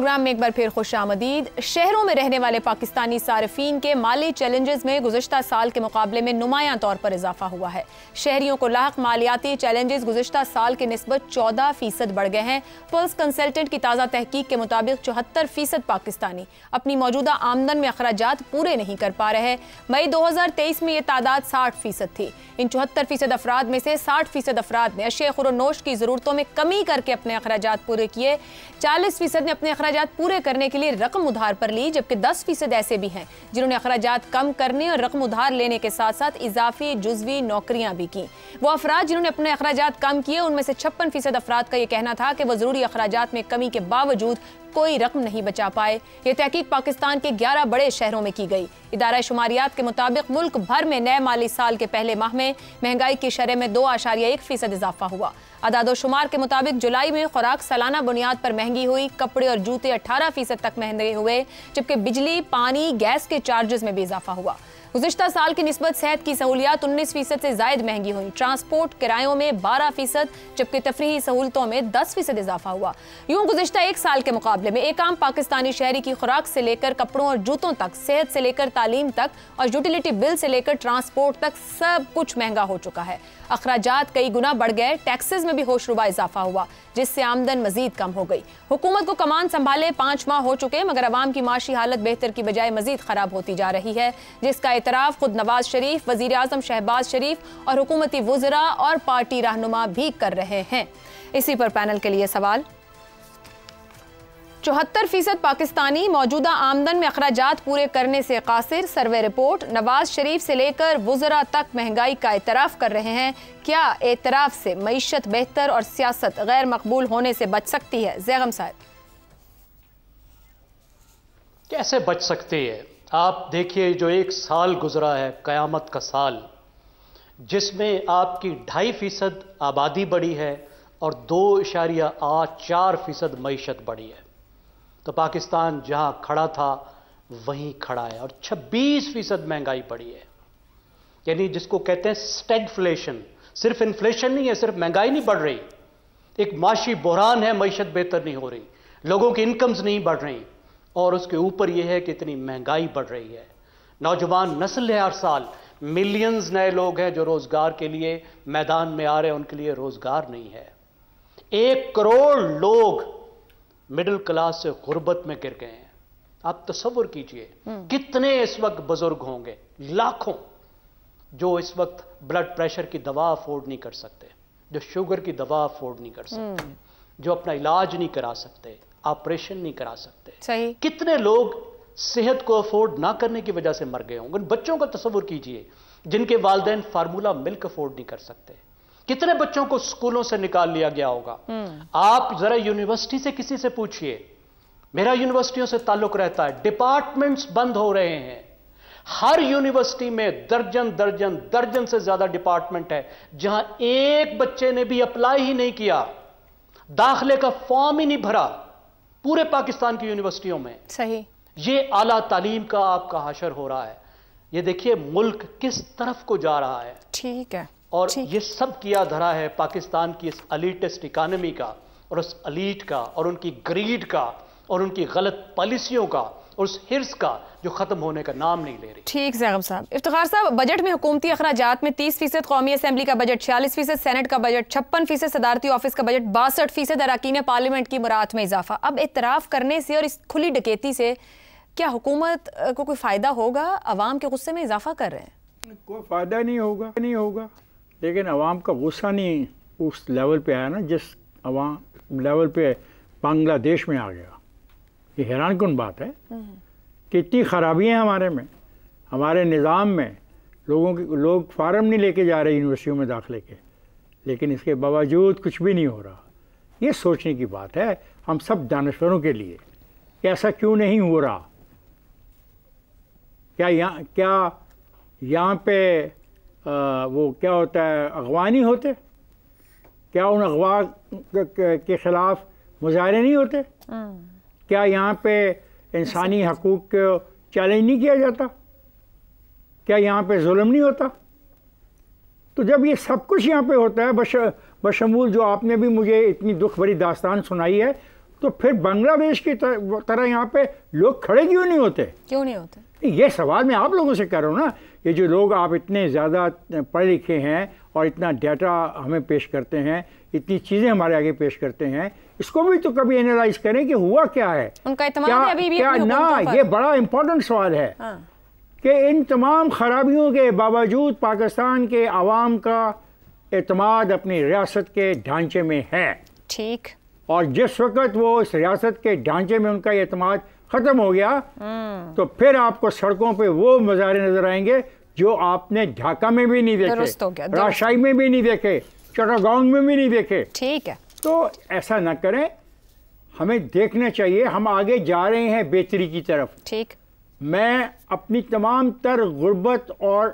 Programme میں ایک بار پھر خوش آمدید۔ شہروں میں رہنے والے پاکستانی صارفین کے مالی چیلنجز میں گزشتہ سال کے مقابلے میں نمایاں طور پر اضافہ ہوا ہے۔ شہریوں کو لاحق مالیاتی چیلنجز گزشتہ سال کے نسبت 14% بڑھ گئے ہیں۔ پلس کنسلٹنٹ کی تازہ تحقیق کے مطابق 74% پاکستانی اپنی موجودہ آمدن میں اخراجات پورے نہیں کر پا رہے۔ مئی 2023 میں یہ تعداد 60% تھی۔ ان 74% افراد میں سے 60% افراد نے اشیاء خور و نوش کی ضرورتوں میں کمی کر کے اپنے اخراجات پورے کیے۔ 40% نے اپنے اخراجات پورے کرنے کے لیے رقم ادھار پر لی، جبکہ 10% ایسے بھی ہیں جنہوں نے اخراجات کم کرنے اور رقم ادھار لینے کے ساتھ ساتھ اضافی جزوی نوکریاں بھی کی۔ وہ افراد جنہوں نے اپنے اخراجات کم کیے، ان میں سے 56% افراد کا یہ کہنا تھا کہ وہ ضروری اخراجات میں کمی کے باوجود کوئی رقم نہیں بچا پائے۔ یہ تحقیق پاکستان کے 11 بڑے شہروں میں کی گئی۔ ادارہ شماریات کے مطابق ملک بھر میں نئے مالی سال کے پہلے ماہ میں مہنگائی کی شرح میں 2.1% اضافہ ہوا۔ اعداد و شمار کے مطابق جولائی میں خوراک سالانہ بنیاد پر مہنگی ہوئی، کپڑے اور جوتے 18% تک مہنگے ہوئے، جبکہ بجلی، پانی، گیس کے چارجز میں بھی اضافہ ہوا۔ گزشتہ سال کی نسبت صحت کی سہولیات 19% سے زائد مہنگی ہوئیں۔ ٹرانسپورٹ کرایوں میں 12%، جبکہ تفریحی سہولتوں میں 10% اضافہ ہوا۔ یوں گزشتہ ایک سال کے مقابلے میں ایک عام پاکستانی شہری کی خوراک سے لے کر کپڑوں اور جوتوں تک، صحت سے لے کر تعلیم تک اور یوٹیلیٹی بل سے لے کر ٹرانسپورٹ تک سب کچھ مہنگا ہو چکا ہے۔ اخراجات کئی گنا بڑھ گئے، ٹیکسز میں بھی ہوش ربا اضافہ ہوا، جس سے آمدن مزید کم ہو گئی۔ حکومت کو کمان سنبھالے 5 ماہ ہو چکے، مگر عوام کی معاشی حالت بہتر کی بجائے مزید خراب ہوتی جا رہی ہے، جس کا اعتراف خود نواز شریف، وزیر اعظم شہباز شریف اور حکومتی وزراء اور پارٹی رہنما بھی کر رہے ہیں۔ اسی پر پینل کے لیے سوال۔ 74% پاکستانی موجودہ آمدن میں اخراجات پورے کرنے سے قاصر۔ Survey report. نواز شریف سے لے کر وزراء تک مہنگائی کا اعتراف کر رہے ہیں۔ کیا اعتراف سے معیشت بہتر اور سیاست غیر مقبول ہونے سے بچ سکتی ہے؟ زیغم صاحب۔ کیسے بچ سکتی ہے؟ آپ دیکھیے، جو ایک سال گزرا ہے، قیامت کا سال، جس میں آپ کی 2.5% آبادی بڑھی ہے اور 2.4% معیشت بڑھی ہے، تو پاکستان جہاں کھڑا تھا وہیں کھڑا ہے، اور 26% مہنگائی بڑھی ہے۔ یعنی جس کو کہتے ہیں سٹیگفلیشن، صرف انفلیشن نہیں ہے، صرف مہنگائی نہیں بڑھ رہی، ایک معاشی بحران ہے، معیشت بہتر نہیں ہو رہی، لوگوں کی انکمز نہیں بڑھ رہی، اور اس کے اوپر یہ ہے کہ اتنی مہنگائی بڑھ رہی ہے۔ نوجوان نسل ہے، ہر سال ملینز نئے لوگ ہیں جو روزگار کے لیے میدان میں آ رہے ہیں، ان کے لیے روزگار نہیں ہے۔ 1 کروڑ لوگ مڈل کلاس سے غربت میں گر گئے ہیں۔ آپ تصور کیجئے کتنے اس وقت بزرگ ہوں گے، لاکھوں، جو اس وقت بلڈ پریشر کی دوا افورڈ نہیں کر سکتے، جو شوگر کی دوا افورڈ نہیں کر سکتے، جو اپنا علاج نہیں کرا سکتے، آپریشن نہیں کرا سکتے۔ صحیح۔ کتنے لوگ صحت کو افورڈ نہ کرنے کی وجہ سے مر گئے ہوں گے۔ ان بچوں کا تصور کیجئے جن کے والدین فارمولا ملک افورڈ نہیں کر سکتے۔ کتنے بچوں کو سکولوں سے نکال لیا گیا ہوگا۔ آپ ذرا یونیورسٹی سے کسی سے پوچھئے، میرا یونیورسٹیوں سے تعلق رہتا ہے، ڈپارٹمنٹس بند ہو رہے ہیں۔ ہر یونیورسٹی میں درجن سے زیادہ ڈپارٹمنٹ ہے جہاں ایک بچے نے بھی اپلائی ہی نہیں کیا، داخلے کا فارم ہی نہیں بھرا، پورے پاکستان کی یونیورسٹیوں میں۔ صحیح۔ یہ اعلیٰ تعلیم کا آپ کا حشر ہو رہا ہے۔ یہ دیکھیے ملک کس طرف کو جا رہا ہے۔ ٹھیک ہے۔ اور یہ سب کیا دھرا ہے پاکستان کی اس الیٹسٹ اکانومی کا، اور اس الیٹ کا، اور ان کی گریڈ کا، اور ان کی غلط پالیسیوں کا، اور اس ہرس کا جو ختم ہونے کا نام نہیں لے رہی۔ ٹھیک زیغم صاحب۔ افتخار صاحب، بجٹ میں حکومتی اخراجات میں 30%، قومی اسمبلی کا بجٹ 46%، سینٹ کا بجٹ 56%، صدارتی آفس کا بجٹ 62%، اراکین پارلیمنٹ کی مراعات میں اضافہ۔ اب اعتراف کرنے سے اور اس کھلی ڈکیتی سے کیا حکومت کو کوئی فائدہ ہوگا؟ عوام کے غصے میں اضافہ کر رہے ہیں۔ کوئی فائدہ نہیں ہوگا، لیکن عوام کا غصہ نہیں اس لیول پہ آیا نا جس عوام لیول پہ بنگلہ دیش میں آ گیا۔ یہ حیران کن بات ہے کہ اتنی خرابیاں ہیں ہمارے نظام میں، لوگ فارم نہیں لے کے جا رہے یونیورسٹیوں میں داخلے کے، لیکن اس کے باوجود کچھ بھی نہیں ہو رہا۔ یہ سوچنے کی بات ہے ہم سب دانشوروں کے لیے کہ ایسا کیوں نہیں ہو رہا۔ کیا یہاں پہ وہ کیا ہوتا ہے، اغوا نہیں ہوتے؟ کیا ان اغوا کے خلاف مظاہرے نہیں ہوتے؟ کیا یہاں پہ انسانی حقوق کو چیلنج نہیں کیا جاتا؟ کیا یہاں پہ ظلم نہیں ہوتا؟ تو جب یہ سب کچھ یہاں پہ ہوتا ہے بشمول جو آپ نے بھی مجھے اتنی دکھ بھری داستان سنائی ہے، تو پھر بنگلہ دیش کی طرح یہاں پہ لوگ کھڑے کیوں نہیں ہوتے؟ کیوں نہیں ہوتے؟ یہ سوال میں آپ لوگوں سے کر رہا ہوں نا. یہ جو لوگ آپ اتنے زیادہ پڑھے لکھے ہیں اور اتنا ڈیٹا ہمیں پیش کرتے ہیں, اتنی چیزیں ہمارے آگے پیش کرتے ہیں, اس کو بھی تو کبھی انالائز کریں کہ ہوا کیا ہے. ان کا اعتماد ابھی بھی نہ, یہ بڑا امپورٹنٹ سوال ہے کہ ان تمام خرابیوں کے باوجود پاکستان کے عوام کا اعتماد اپنی ریاست کے ڈھانچے میں ہے. ٹھیک. اور جس وقت وہ اس ریاست کے ڈھانچے میں ان کا اعتماد ختم ہو گیا تو پھر آپ کو سڑکوں پہ وہ مظاہرے نظر آئیں گے جو آپ نے ڈھاکہ میں بھی نہیں دیکھے, راجشاہی میں بھی نہیں دیکھے, چٹاگانگ میں بھی نہیں دیکھے. ٹھیک ہے. تو ایسا نہ کریں, ہمیں دیکھنا چاہیے ہم آگے جا رہے ہیں بہتری کی طرف. ٹھیک. میں اپنی تمام تر غربت اور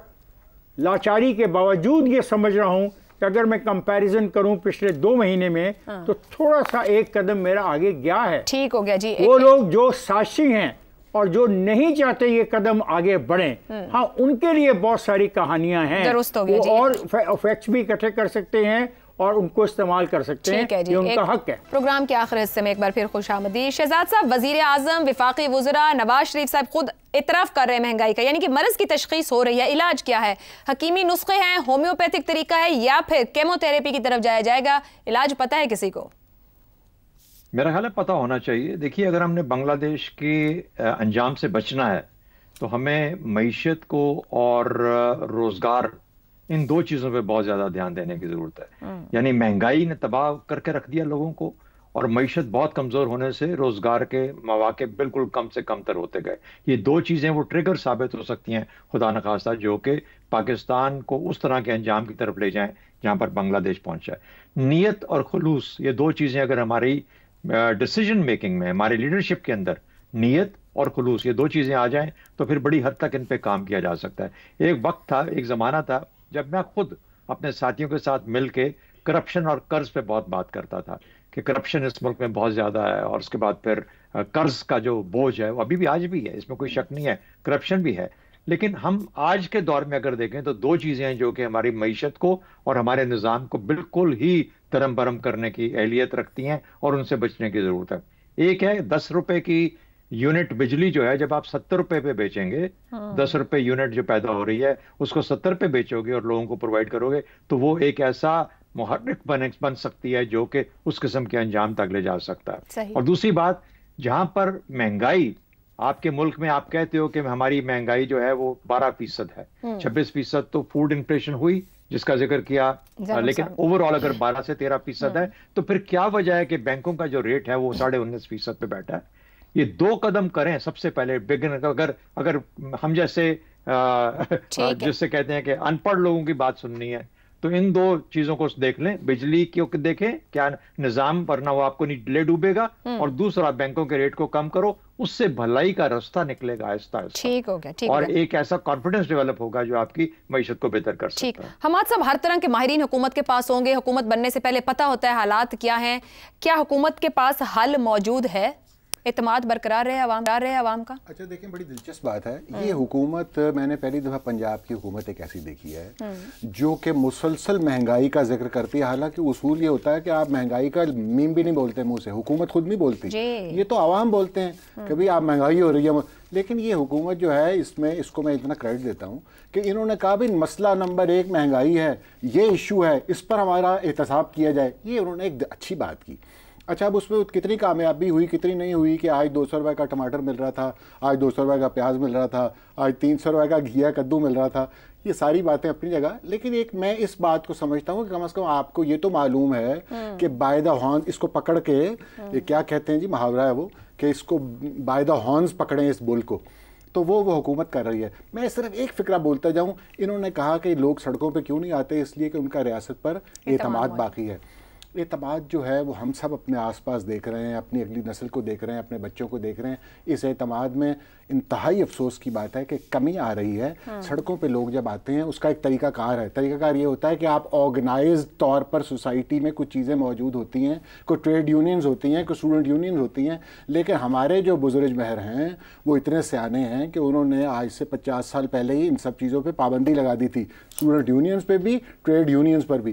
لاچاری کے باوجود یہ سمجھ رہا ہوں کہ اگر میں کمپیریزن کروں پچھلے 2 مہینے میں تو تھوڑا سا ایک قدم میرا آگے گیا ہے. ٹھیک ہو گیا جی. وہ لوگ جو سازشی ہیں اور جو نہیں چاہتے یہ قدم آگے بڑھیں, ہاں ان کے لیے بہت ساری کہانیاں ہیں, درست ہو گیا جی. اور فیکٹس بھی اکٹھے کر سکتے ہیں اور ان کو استعمال کر سکتے ہیں, یہ ان کا حق ہے. پروگرام کے آخر حصے میں ایک بار پھر خوش آمدید. شہزاد صاحب, وزیر اعظم, وفاقی وزراء, نواز شریف صاحب خود اعتراف کر رہے ہیں مہنگائی کا, یعنی کہ مرض کی تشخیص ہو رہی ہے, علاج کیا ہے؟ حکیمی نسخے ہیں, ہومیوپیتھک طریقہ ہے, یا پھر کیمو تھراپی کی طرف جایا جائے گا؟ علاج پتہ ہے کسی کو؟ میرا خیال ہے پتہ ہونا چاہیے. دیکھیے, اگر ہم نے بنگلہ دیش کے انجام سے بچنا ہے تو ہمیں معیشت کو اور روزگار, ان 2 چیزوں پہ بہت زیادہ دھیان دینے کی ضرورت ہے. یعنی مہنگائی نے تباہ کر کے رکھ دیا لوگوں کو, اور معیشت بہت کمزور ہونے سے روزگار کے مواقع بالکل کم سے کم تر ہوتے گئے. یہ 2 چیزیں وہ ٹریگر ثابت ہو سکتی ہیں خدا نخواستہ, جو کہ پاکستان کو اس طرح کے انجام کی طرف لے جائیں جہاں پر بنگلہ دیش پہنچا ہے. نیت اور خلوص, یہ 2 چیزیں اگر ہماری ڈیسیجن میکنگ میں, ہماری لیڈرشپ کے اندر نیت اور خلوص, یہ 2 چیزیں آ جائیں تو پھر بڑی حد تک ان پہ کام کیا جا سکتا ہے. ایک وقت تھا, ایک زمانہ تھا جب میں خود اپنے ساتھیوں کے ساتھ مل کے کرپشن اور قرض پہ بہت بات کرتا تھا کہ کرپشن اس ملک میں بہت زیادہ ہے, اور اس کے بعد پھر قرض کا جو بوجھ ہے وہ ابھی بھی آج بھی ہے, اس میں کوئی شک نہیں ہے, کرپشن بھی ہے. لیکن ہم آج کے دور میں اگر دیکھیں تو 2 چیزیں ہیں جو کہ ہماری معیشت کو اور ہمارے نظام کو بالکل ہی ترم برم کرنے کی اہلیت رکھتی ہیں اور ان سے بچنے کی ضرورت ہے. ایک ہے 10 روپے کی یونٹ بجلی جو ہے, جب آپ 70 روپے پہ بیچیں گے, 10 روپے یونٹ جو پیدا ہو رہی ہے اس کو 70 پہ بیچو گے اور لوگوں کو پرووائڈ کرو گے, تو وہ ایک ایسا محرک بن سکتی ہے جو کہ اس قسم کے انجام تک لے جا سکتا ہے. اور دوسری بات, جہاں پر مہنگائی آپ کے ملک میں آپ کہتے ہو کہ ہماری مہنگائی جو ہے وہ 12% ہے, 26% تو فوڈ انفلیشن ہوئی جس کا ذکر کیا, لیکن اوور آل اگر 12 سے 13% ہے تو پھر کیا وجہ ہے کہ بینکوں کا جو ریٹ ہے وہ 19.5% پہ بیٹھا ہے. یہ 2 قدم کریں سب سے پہلے. اگر ہم جیسے جس سے کہتے ہیں کہ ان پڑھ لوگوں کی بات سننی ہے تو ان 2 چیزوں کو دیکھ لیں. بجلی کی دیکھیں کیا نظام, ورنہ وہ آپ کو نہیں لے ڈوبے گا, اور دوسرا بینکوں کے ریٹ کو کم کرو, اس سے بھلائی کا راستہ نکلے گا آہستہ آہستہ. ٹھیک ہو گیا. اور ایک ایسا کانفیڈنس ڈیولپ ہوگا جو آپ کی معیشت کو بہتر کر سکتا ہے. حماد صاحب, ہر طرح کے ماہرین حکومت کے پاس ہوں گے, حکومت بننے سے پہلے پتہ ہوتا ہے حالات کیا ہیں, کیا حکومت کے پاس حل موجود ہے؟ اعتماد برقرار رہے عوام کا؟ اچھا دیکھیں, بڑی دلچسپ بات ہے یہ حکومت. میں نے پہلی دفعہ پنجاب کی حکومت ایک ایسی دیکھی ہے جو کہ مسلسل مہنگائی کا ذکر کرتی ہے. حالانکہ اصول یہ ہوتا ہے کہ آپ مہنگائی کا میم بھی نہیں بولتے منہ سے, حکومت خود نہیں بولتی, یہ تو عوام بولتے ہیں کہ بھئی آپ مہنگائی ہو رہی ہے. لیکن یہ حکومت جو ہے اس کو میں اتنا کریڈٹ دیتا ہوں کہ انہوں نے کہا بھی مسئلہ نمبر 1 مہنگائی ہے, یہ ایشو ہے, اس پر ہمارا احتساب کیا جائے. یہ انہوں نے ایک اچھی بات کی. اچھا, اب اس میں کتنی کامیابی ہوئی کتنی نہیں ہوئی کہ آج 200 روپے کا ٹماٹر مل رہا تھا, آج 200 روپے کا پیاز مل رہا تھا, آج 300 روپے کا گھیا کدو مل رہا تھا, یہ ساری باتیں اپنی جگہ. لیکن ایک میں اس بات کو سمجھتا ہوں کہ کم از کم آپ کو یہ تو معلوم ہے کہ بائی دا ہارن, اس کو پکڑ کے, یہ کیا کہتے ہیں جی, محاورہ ہے وہ, کہ اس کو بائی دا ہارنز پکڑیں اس بل کو, تو وہ حکومت کر رہی ہے. میں صرف ایک فکرہ بولتا جاؤں. انہوں نے کہا کہ لوگ سڑکوں پہ کیوں نہیں آتے, اس لیے کہ ان کا ریاست پر اعتماد باقی ہے. اعتماد جو ہے وہ ہم سب اپنے آس پاس دیکھ رہے ہیں, اپنی اگلی نسل کو دیکھ رہے ہیں, اپنے بچوں کو دیکھ رہے ہیں. اس اعتماد میں انتہائی افسوس کی بات ہے کہ کمی آ رہی ہے. سڑکوں پہ لوگ جب آتے ہیں اس کا ایک طریقہ کار ہے. طریقہ کار یہ ہوتا ہے کہ آپ آرگنائزڈ طور پر سوسائٹی میں کچھ چیزیں موجود ہوتی ہیں, کوئی ٹریڈ یونینز ہوتی ہیں, کوئی اسٹوڈنٹ یونینز ہوتی ہیں. لیکن ہمارے جو بزرگ مہر ہیں وہ اتنے سیانے ہیں کہ انہوں نے آج سے 50 سال پہلے ہی ان سب چیزوں پہ پابندی لگا دی تھی, اسٹوڈنٹ یونینز پہ بھی, ٹریڈ یونینز پر بھی.